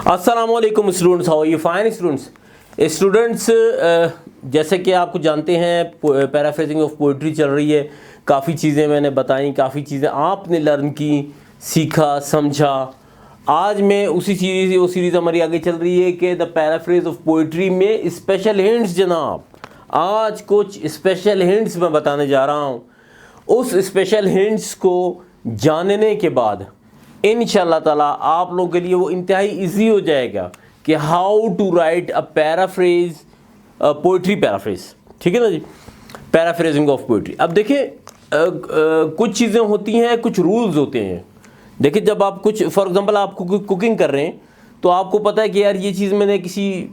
अस्सलाम वालेकुम students, how are you? Fine students. जैसे कि आपको जानते हैं पैराफ्रेजिंग ऑफ पोइट्री चल रही है। काफ़ी चीज़ें मैंने बताई, काफ़ी चीज़ें आपने लर्न की, सीखा, समझा। आज मैं उसी सीरीज़ वो सीरीज़ हमारी आगे चल रही है कि द पैराफ्रेज ऑफ पोइट्री में स्पेशल हिंट्स। जनाब आज कुछ स्पेशल हिंट्स मैं बताने जा रहा हूँ। उस स्पेशल हिंट्स को जानने के बाद इंशाल्लाह ताला आप लोगों के लिए वो इंतहाई इजी हो जाएगा कि how to write a paraphrase, poetry paraphrase. ठीक है ना जी, पैराफ्रेजिंग ऑफ पोइट्री। अब देखिए कुछ चीज़ें होती हैं, कुछ रूल्स होते हैं। देखिए जब आप कुछ फॉर एग्जांपल आप कुकिंग कर रहे हैं तो आपको पता है कि यार ये चीज़ मैंने किसी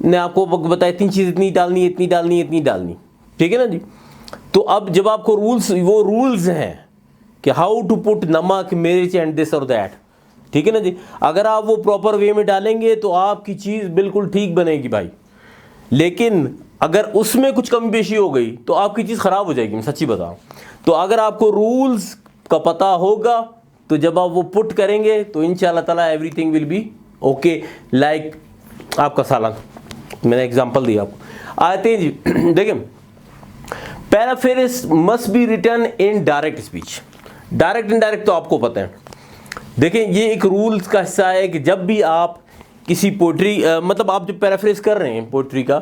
ने आपको बताया, इतनी चीज़ इतनी डालनी है, इतनी डालनी है, इतनी डालनी। ठीक है ना जी। तो अब जब आपको वो रूल्स हैं कि हाउ टू पुट नमक, मिर्च एंड दिस और दैट। ठीक है ना जी। अगर आप वो प्रॉपर वे में डालेंगे तो आपकी चीज़ बिल्कुल ठीक बनेगी भाई। लेकिन अगर उसमें कुछ कमी पेशी हो गई तो आपकी चीज़ ख़राब हो जाएगी, मैं सच्ची बताऊँ। तो अगर आपको रूल्स का पता होगा तो जब आप वो पुट करेंगे तो इंशाल्लाह ताला everything will be okay. Like आपका सालन, मैंने एग्जांपल दिया आपको। आते हैं जी। देखिए paraphrase must be written in direct speech. Direct indirect तो आपको पता है। देखिए ये एक रूल्स का हिस्सा है कि जब भी आप किसी पोइट्री मतलब आप जब पैराफ्रेज कर रहे हैं पोइट्री का,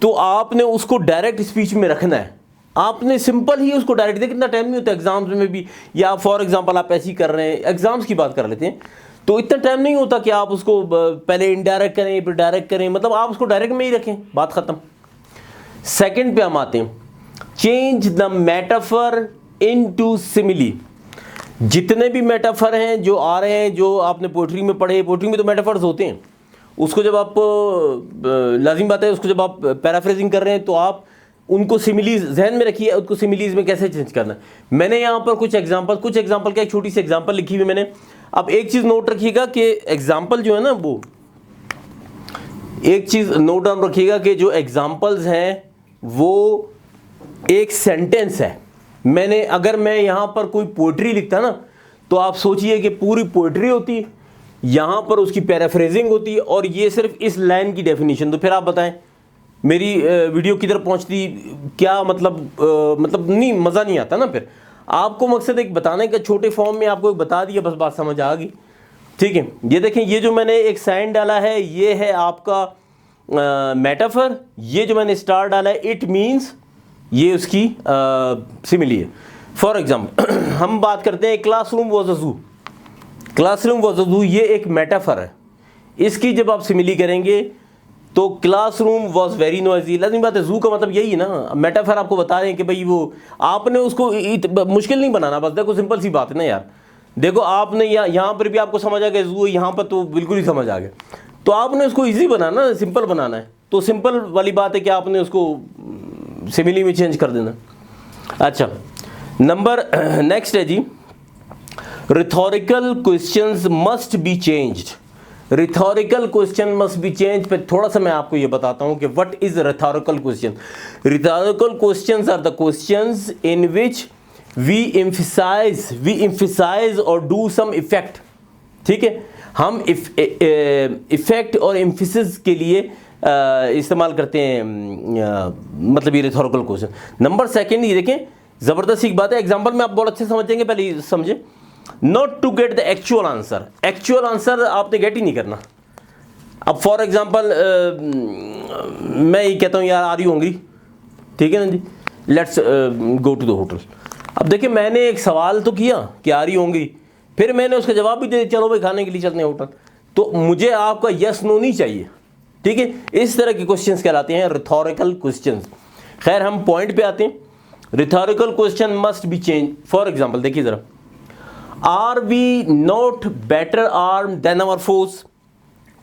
तो आपने उसको डायरेक्ट स्पीच में रखना है। आपने सिंपल ही उसको डायरेक्ट, देखिए इतना टाइम नहीं होता एग्जाम्स में भी, या फॉर एग्जांपल आप ऐसे ही कर रहे हैं, एग्जाम्स की बात कर लेते हैं तो इतना टाइम नहीं होता कि आप उसको पहले इनडायरेक्ट करें फिर डायरेक्ट करें। मतलब आप उसको डायरेक्ट में ही रखें, बात ख़त्म। सेकेंड पे हम आते हैं, change the metaphor into simile. जितने भी मेटाफर हैं जो आ रहे हैं, जो आपने पोइट्री में पढ़े, पोइट्री में तो मेटाफर्स होते हैं, उसको जब आप लाजिम बात है, उसको जब आप पैराफ्रेजिंग कर रहे हैं तो आप उनको सिमिलीज जहन में रखिए, उसको सिमिलीज में कैसे चेंज करना है। मैंने यहाँ पर कुछ एग्जांपल का एक छोटी सी एग्जांपल लिखी हुई मैंने। अब एक चीज़ नोट रखिएगा कि एग्जांपल जो है ना, वो एक चीज़ नोट डाउन रखिएगा कि जो एग्जांपल्स हैं वो एक सेंटेंस है। अगर मैं यहाँ पर कोई पोइट्री लिखता ना तो आप सोचिए कि पूरी पोइट्री होती, यहाँ पर उसकी पैराफ्रेजिंग होती और ये सिर्फ इस लाइन की डेफिनेशन। तो फिर आप बताएं मेरी वीडियो किधर पहुँचती, क्या मतलब नहीं, मज़ा नहीं आता ना। फिर आपको मकसद एक बताने का, छोटे फॉर्म में आपको एक बता दिया, बस बात समझ आ गई। ठीक है, ये देखें, ये जो मैंने एक साइन डाला है ये है आपका मेटाफर। ये जो मैंने स्टार डाला है इट मीन्स ये उसकी सिमिली है। फॉर एग्जाम्पल हम बात करते हैं क्लासरूम वॉज अ जू। क्लासरूम वॉज अ जू ये एक मेटाफर है। इसकी जब आप सिमिली करेंगे तो क्लासरूम वॉज वेरी नॉइजी। लाज़िम बात है, जू का मतलब यही है ना। मेटाफर आपको बता रहे हैं कि भाई वो आपने उसको मुश्किल नहीं बनाना, बस देखो सिंपल सी बात है ना यार। देखो आपने यहाँ पर भी आपको समझ आ गया जू, यहाँ पर तो बिल्कुल ही समझ आ गया। तो आपने उसको ईजी बनाना, सिंपल बनाना है। तो सिंपल वाली बात है कि आपने उसको सिमिली में चेंज कर देना। अच्छा, नंबर नेक्स्ट है जी, rhetorical questions must be changed. Rhetorical question must be change पे थोड़ा सा मैं आपको ये बताता हूँ कि what is rhetorical question. Rhetorical questions are the questions in which we emphasise और डू सम इफेक्ट। ठीक है, हम इफेक्ट और एम्फिसिस के लिए इस्तेमाल करते हैं, मतलब ये रिथोरिकल क्वेश्चन। नंबर सेकंड, ये देखें ज़बरदस्त एक बात है, एग्जांपल में आप बहुत अच्छे समझेंगे, पहले ये समझे। Not to get the actual answer. Actual answer आपने गेट ही नहीं करना। अब फॉर एग्जांपल मैं ये कहता हूँ यार आ रही होंगी, ठीक है ना जी, let's go to the hotel. अब देखिए मैंने एक सवाल तो किया कि आ रही होंगी, फिर मैंने उसका जवाब भी दे दिया, चलो भाई खाने के लिए चलते हैं होटल। तो मुझे आपका यस नो नहीं चाहिए। ठीक है, इस तरह के क्वेश्चंस कहलाते हैं रिथोरिकल क्वेश्चंस। खैर हम पॉइंट पे आते हैं। Rhetorical question must be change. For example देखिए जरा, are we not better arm than our force.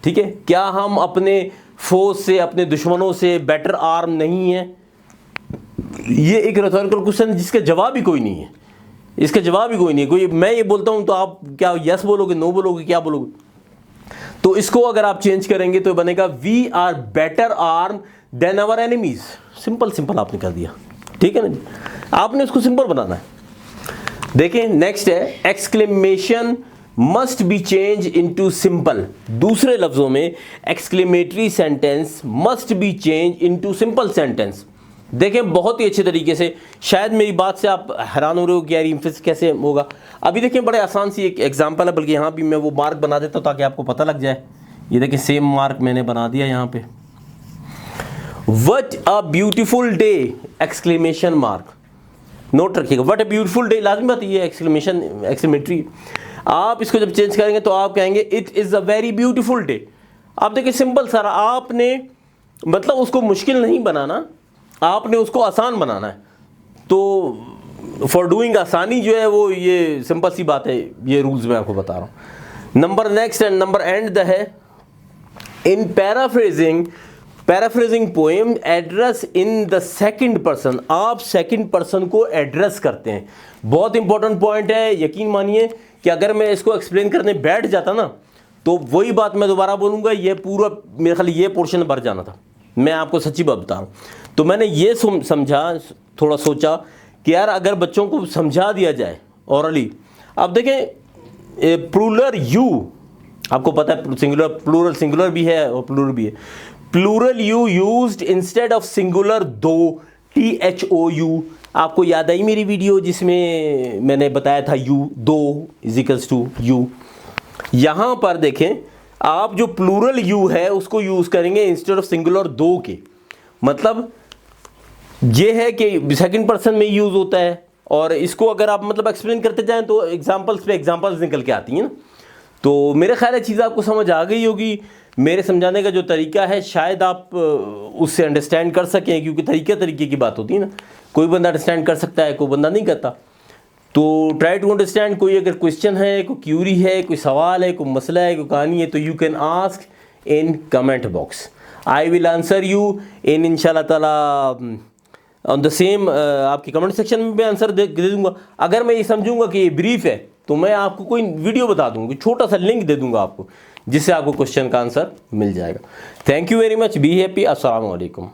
ठीक है, क्या हम अपने फोर्स से, अपने दुश्मनों से बेटर आर्म नहीं है? ये एक रिथोरिकल क्वेश्चन है जिसका जवाब ही कोई नहीं है। इसका जवाब ही कोई नहीं है। कोई मैं ये बोलता हूं तो आप क्या यस बोलोगे, नो बोलोगे, क्या बोलोगे? तो इसको अगर आप चेंज करेंगे तो बनेगा we are better arm than our enemies. Simple आपने कर दिया। ठीक है ना जी, आपने उसको सिंपल बनाना है। देखें नेक्स्ट है exclamation must be change into simple. दूसरे लफ्जों में exclamatory sentence must be change into simple sentence. देखें बहुत ही अच्छे तरीके से, शायद मेरी बात से आप हैरान हो रहे हो कि यार एम्फेसिस कैसे होगा। अभी देखें बड़े आसान सी एक एग्जांपल है, बल्कि यहाँ भी मैं वो मार्क बना देता हूँ ताकि आपको पता लग जाए। ये देखें सेम मार्क मैंने बना दिया यहाँ पे। What a beautiful day exclamation mark, note रखिएगा। व्हाट अ ब्यूटीफुल डे लाजमी बात ये एक्सक्लेमेशन एक्सक्लेमेटरी। आप इसको जब चेंज करेंगे तो आप कहेंगे it is a very beautiful day. आप देखिए सिंपल सारा, आपने मतलब उसको मुश्किल नहीं बनाना, आपने उसको आसान बनाना है। तो फॉर डूइंग आसानी जो है वो ये सिंपल सी बात है, ये रूल्स मैं आपको बता रहा हूँ। Number next and number and the है in paraphrasing poem address in the second person. आप सेकंड पर्सन को एड्रेस करते हैं, बहुत इंपॉर्टेंट पॉइंट है। यकीन मानिए कि अगर मैं इसको एक्सप्लेन करने बैठ जाता ना तो वही बात मैं दोबारा बोलूँगा, ये पूरा मेरे ख्याल ये पोर्शन भर जाना था। मैं आपको सच्ची बात बता रहा हूँ। तो मैंने ये समझा, थोड़ा सोचा कि यार अगर बच्चों को समझा दिया जाए ऑरली। अब देखें प्लूरल यू, आपको पता है सिंगुलर प्लूरल सिंगुलर भी है और प्लूरल भी है। Plural you used instead of singular दो, THOU। आपको याद आई मेरी वीडियो जिसमें मैंने बताया था यू दो इज इक्वल्स टू यू। यहाँ पर देखें आप जो प्लूरल यू है उसको यूज़ करेंगे इंस्टेड ऑफ सिंगुलर दो के। मतलब ये है कि सेकंड पर्सन में यूज़ होता है, और इसको अगर आप मतलब एक्सप्लेन करते जाएं तो एग्जांपल्स पे एग्जांपल्स निकल के आती हैं ना। तो मेरे ख्याल है चीज़ आपको समझ आ गई होगी। मेरे समझाने का जो तरीका है शायद आप उससे अंडरस्टैंड कर सकें, क्योंकि तरीके की बात होती है ना। कोई बंदा अंडरस्टैंड कर सकता है, कोई बंदा नहीं करता। तो ट्राई टू अंडरस्टैंड। कोई अगर क्वेश्चन है, कोई क्यूरी है, कोई सवाल है, कोई मसला है, कोई कहानी है, तो you can ask in comment box. I will answer you in इंशाल्लाह ताला ऑन द सेम। आपके कमेंट सेक्शन में भी आंसर दे दूंगा। अगर मैं ये समझूंगा कि ये ब्रीफ है तो मैं आपको कोई वीडियो बता दूंगा, छोटा सा लिंक दे दूंगा आपको, जिससे आपको क्वेश्चन का आंसर मिल जाएगा। Thank you very much, be happy, अस्सलाम वालेकुम।